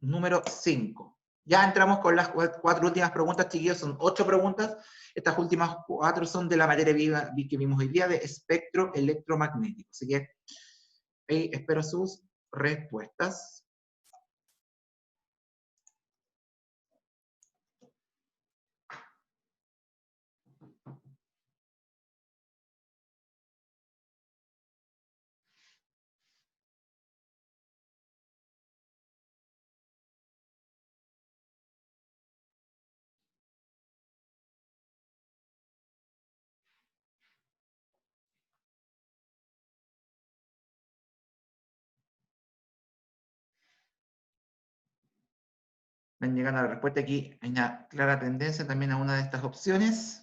número 5. Ya entramos con las 4 últimas preguntas, chiquillos. Son 8 preguntas. Estas últimas 4 son de la materia viva que vimos hoy día de espectro electromagnético. Así que ahí espero sus respuestas. Van llegando a la respuesta aquí. Hay una clara tendencia también a una de estas opciones.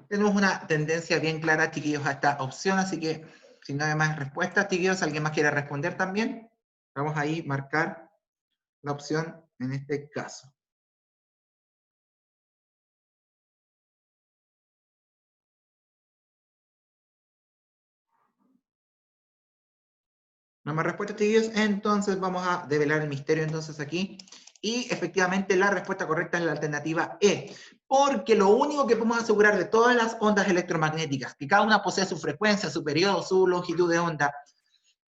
Tenemos una tendencia bien clara, chiquillos, a esta opción, así que si no hay más respuestas, chiquillos, ¿alguien más quiere responder también? Vamos ahí a marcar la opción en este caso. No más respuestas, chiquillos, entonces vamos a develar el misterio entonces aquí. Y efectivamente la respuesta correcta es la alternativa E, porque lo único que podemos asegurar de todas las ondas electromagnéticas, que cada una posee su frecuencia, su periodo, su longitud de onda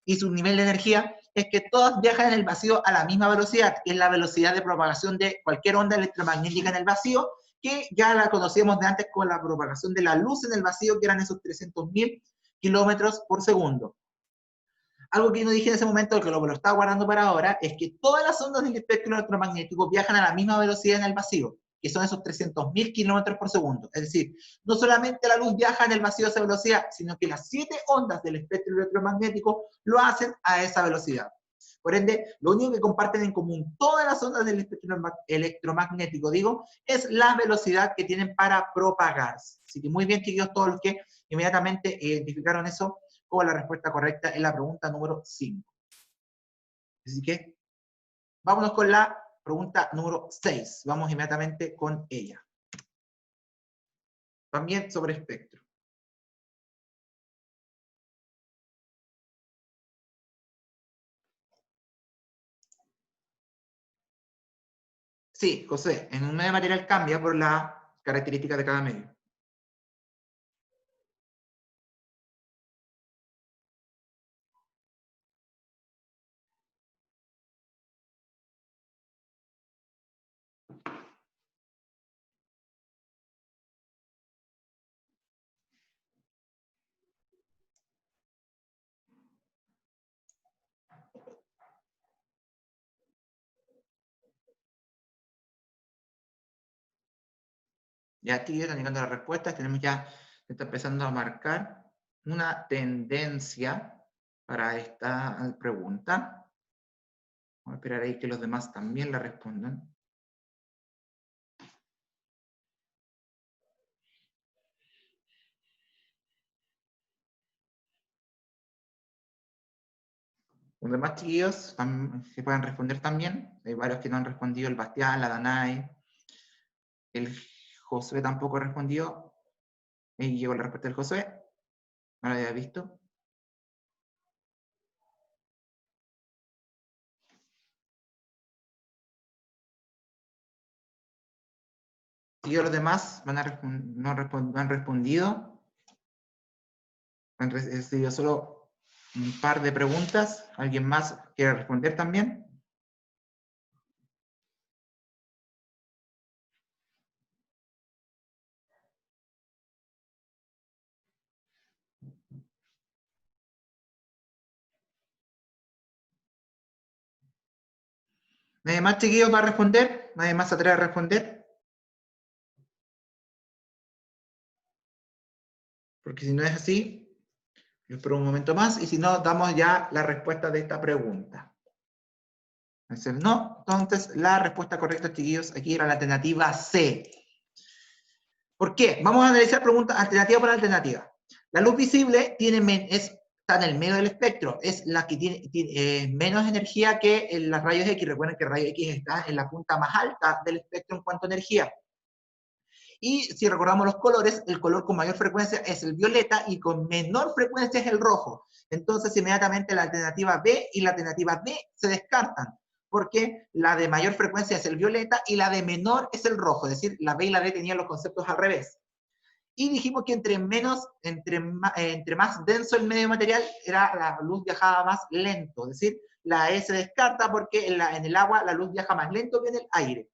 y su nivel de energía, es que todas viajan en el vacío a la misma velocidad, que es la velocidad de propagación de cualquier onda electromagnética en el vacío, que ya la conocíamos de antes con la propagación de la luz en el vacío, que eran esos 300.000 kilómetros por segundo. Algo que yo no dije en ese momento, que lo estaba guardando para ahora, es que todas las ondas del espectro electromagnético viajan a la misma velocidad en el vacío. que son esos 300.000 kilómetros por segundo. Es decir, no solamente la luz viaja en el vacío a esa velocidad, sino que las 7 ondas del espectro electromagnético lo hacen a esa velocidad. Por ende, lo único que comparten en común todas las ondas del espectro electromagnético, digo, es la velocidad que tienen para propagarse. Así que muy bien, chiquillos, todos los que inmediatamente identificaron eso como la respuesta correcta en la pregunta número 5. Así que, vámonos con la pregunta número 6. Vamos inmediatamente con ella. También sobre espectro. Sí, José, en un medio material cambia por las características de cada medio. Ya aquí están llegando las respuestas, tenemos ya, se está empezando a marcar una tendencia para esta pregunta. Vamos a esperar ahí que los demás también la respondan. Los demás chiquillos se pueden responder también. Hay varios que no han respondido, el Bastián, la Danai, el Josué tampoco respondió. Ahí llegó la respuesta del Josué. No la había visto. Y los demás no han respondido. Han recibido solo un par de preguntas. ¿Alguien más quiere responder también? ¿Nadie más, chiquillos, va a responder? ¿Nadie más se atreve a responder? Porque si no es así, yo espero un momento más y si no, damos ya la respuesta de esta pregunta. Es el no. Entonces, la respuesta correcta, chiquillos, aquí era la alternativa C. ¿Por qué? Vamos a analizar preguntas alternativa por alternativa. La luz visible está en el medio del espectro, es la que tiene menos energía que los rayos X. Recuerden que el rayo X está en la punta más alta del espectro en cuanto a energía. Y si recordamos los colores, el color con mayor frecuencia es el violeta y con menor frecuencia es el rojo. Entonces, inmediatamente la alternativa B y la alternativa D se descartan, porque la de mayor frecuencia es el violeta y la de menor es el rojo. Es decir, la B y la D tenían los conceptos al revés. Y dijimos que entre más denso el medio material, la luz viajaba más lento. Es decir, la E se descarta porque en el agua la luz viaja más lento que en el aire.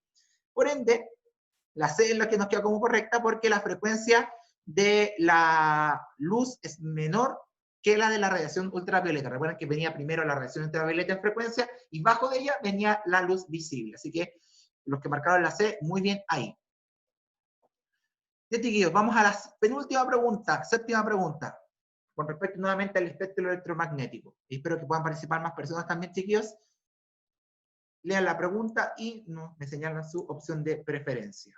Por ende, la C es la que nos queda como correcta porque la frecuencia de la luz es menor que la de la radiación ultravioleta. Recuerden que venía primero la radiación ultravioleta en frecuencia y bajo de ella venía la luz visible. Así que los que marcaron la C, muy bien ahí. Ya, chiquillos, vamos a la penúltima pregunta, séptima pregunta, con respecto nuevamente al espectro electromagnético. Y espero que puedan participar más personas también, chiquillos. Lean la pregunta y me señalan su opción de preferencia.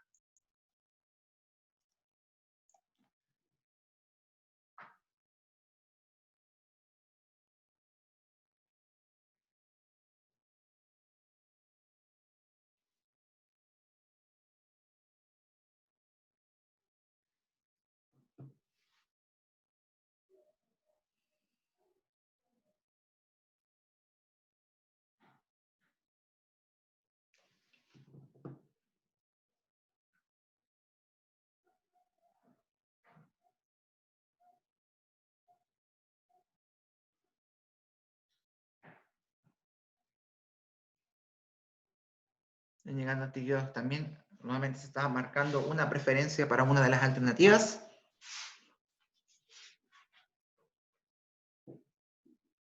Están llegando actividades también. Nuevamente se está marcando una preferencia para una de las alternativas.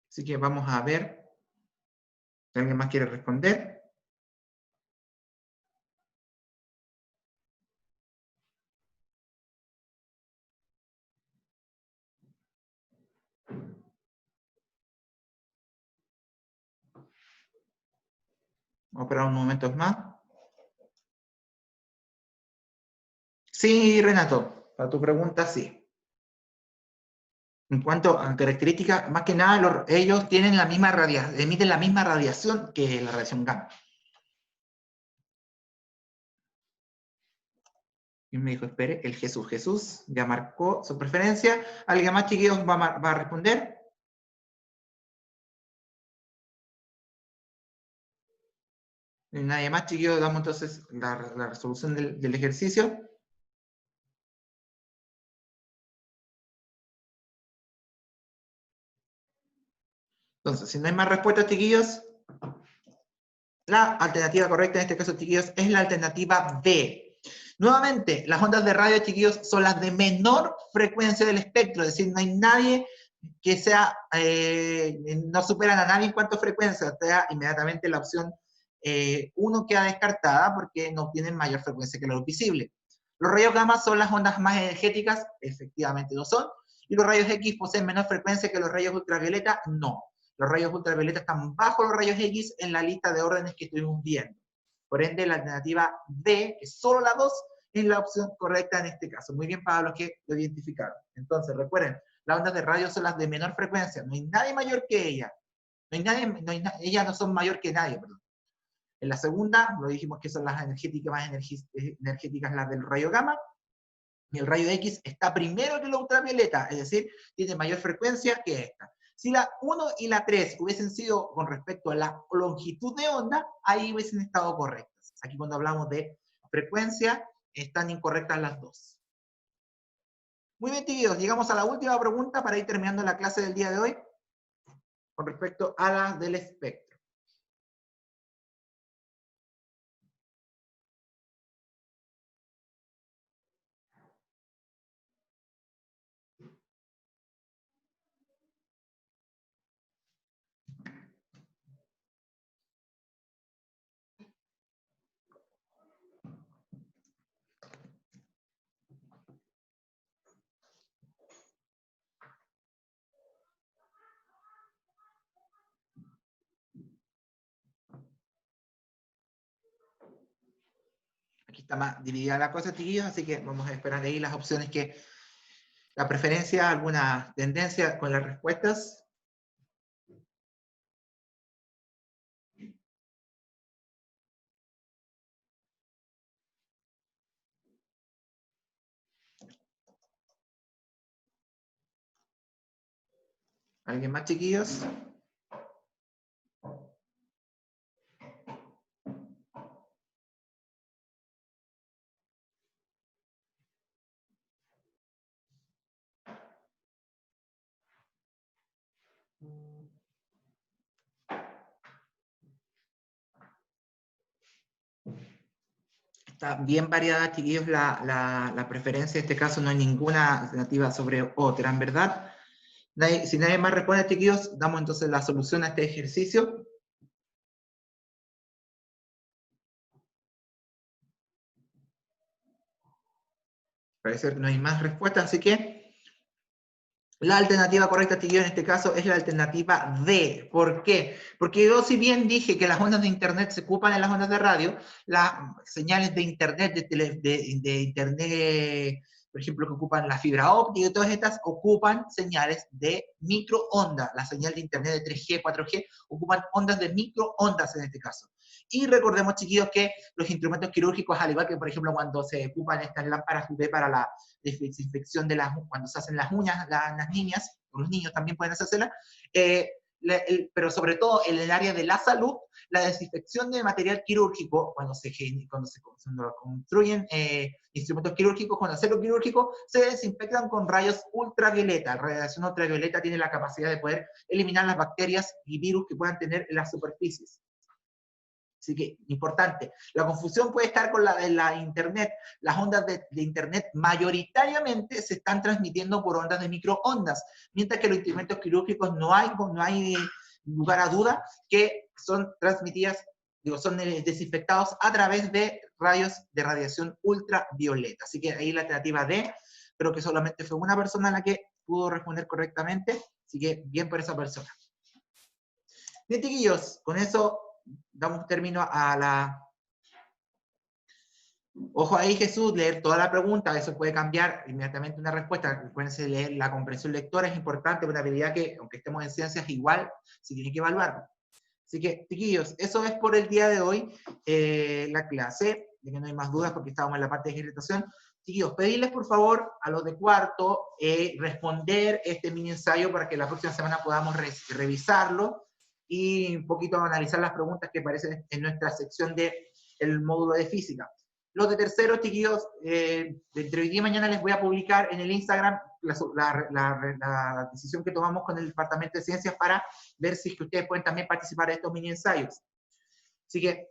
Así que vamos a ver si alguien más quiere responder. Vamos a esperar un momento más. Sí, Renato, para tu pregunta, sí. En cuanto a características, más que nada, ellos tienen la misma emiten la misma radiación que la radiación gamma. Y me dijo, espere, el Jesús ya marcó su preferencia. ¿Alguien más, chiquillos, va a responder? Nadie más, chiquillos, damos entonces la resolución del ejercicio. Entonces, si no hay más respuestas, chiquillos, la alternativa correcta en este caso, chiquillos, es la alternativa B. Nuevamente, las ondas de radio, chiquillos, son las de menor frecuencia del espectro, es decir, no hay nadie que sea, no superan a nadie en cuanto a frecuencia, o sea, inmediatamente la opción 1 queda descartada porque no tienen mayor frecuencia que la luz visible. Los rayos gamma son las ondas más energéticas, efectivamente lo son, y los rayos X poseen menor frecuencia que los rayos ultravioleta, no. Los rayos ultravioleta están bajo los rayos X en la lista de órdenes que estuvimos viendo. Por ende, la alternativa D, que es solo la 2, es la opción correcta en este caso. Muy bien para los que lo identificaron. Entonces, recuerden, las ondas de radio son las de menor frecuencia. No hay nadie mayor que ella. Ellas no son mayor que nadie, perdón. En la segunda, lo dijimos que son las energéticas más energéticas, las del rayo gamma. Y el rayo X está primero que la ultravioleta, es decir, tiene mayor frecuencia que esta. Si la 1 y la 3 hubiesen sido con respecto a la longitud de onda, ahí hubiesen estado correctas. Aquí cuando hablamos de frecuencia, están incorrectas las dos. Muy bien, tíos, llegamos a la última pregunta para ir terminando la clase del día de hoy con respecto a las del espectro. Aquí está más dividida la cosa, chiquillos, así que vamos a esperar ahí las opciones que, la preferencia, alguna tendencia con las respuestas. ¿Alguien más, chiquillos? Está bien variada, chiquillos, la preferencia. En este caso no hay ninguna alternativa sobre otra, en verdad. Si nadie más responde, chiquillos, damos entonces la solución a este ejercicio. Parece que no hay más respuestas, así que la alternativa correcta, chiquillos, en este caso es la alternativa D. ¿Por qué? Porque yo, si bien dije que las ondas de Internet se ocupan en las ondas de radio, las señales de Internet, de Internet, por ejemplo, que ocupan la fibra óptica y todas estas, ocupan señales de microondas. La señal de Internet de 3G, 4G, ocupan ondas de microondas en este caso. Y recordemos, chiquillos, que los instrumentos quirúrgicos, al igual que, por ejemplo, cuando se ocupan estas lámparas UV para la desinfección de cuando se hacen las uñas, las niñas, o los niños también pueden hacérselas, pero sobre todo en el área de la salud, la desinfección de material quirúrgico, cuando se construyen instrumentos quirúrgicos, cuando hacen lo quirúrgico, se desinfectan con rayos ultravioleta. La radiación ultravioleta tiene la capacidad de poder eliminar las bacterias y virus que puedan tener en las superficies. Así que, importante, la confusión puede estar con la de la Internet. Las ondas de Internet mayoritariamente se están transmitiendo por ondas de microondas, mientras que los instrumentos quirúrgicos no hay lugar a duda que son transmitidas, son desinfectados a través de rayos de radiación ultravioleta. Así que ahí la alternativa D, pero que solamente fue una persona la que pudo responder correctamente, así que bien por esa persona. Bien, chiquillos, con eso damos término a la... Ojo ahí, Jesús, leer toda la pregunta, eso puede cambiar inmediatamente una respuesta. Recuérdense, leer la comprensión lectora es importante, una habilidad que, aunque estemos en ciencias, igual se tiene que evaluar. Así que, chiquillos, eso es por el día de hoy, la clase, de que no hay más dudas porque estábamos en la parte de ejercitación. Chiquillos, pedirles por favor a los de cuarto responder este mini ensayo para que la próxima semana podamos revisarlo y un poquito analizar las preguntas que aparecen en nuestra sección del módulo de física. Los de tercero, chiquillos, entre hoy día y mañana les voy a publicar en el Instagram la decisión que tomamos con el Departamento de Ciencias para ver si es que ustedes pueden también participar de estos mini ensayos. Así que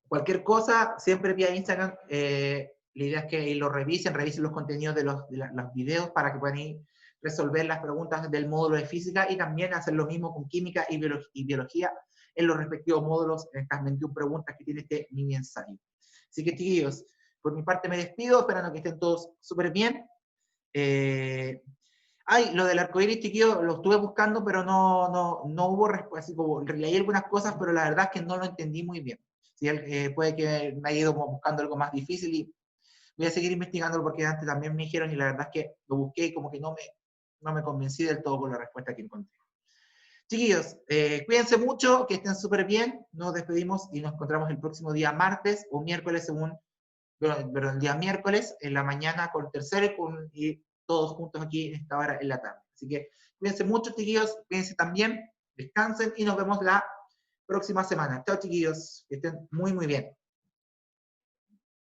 cualquier cosa, siempre vía Instagram, la idea es que lo revisen los contenidos de los videos para que puedan ir resolver las preguntas del módulo de física y también hacer lo mismo con química y biología en los respectivos módulos, en estas 21 preguntas que tiene este mini ensayo. Así que, chiquillos, por mi parte me despido, esperando que estén todos súper bien. Lo del arcoíris, chiquillos, lo estuve buscando, pero no hubo respuesta. Leí algunas cosas, pero la verdad es que no lo entendí muy bien. ¿Sí? Puede que me haya ido buscando algo más difícil y voy a seguir investigándolo porque antes también me dijeron y la verdad es que lo busqué y como que no me convencí del todo con la respuesta que encontré. Chiquillos, cuídense mucho, que estén súper bien. Nos despedimos y nos encontramos el próximo día martes o miércoles pero el día miércoles en la mañana con el tercero y todos juntos aquí en esta hora en la tarde. Así que cuídense mucho, chiquillos, cuídense también, descansen y nos vemos la próxima semana. Chao, chiquillos, que estén muy, muy bien.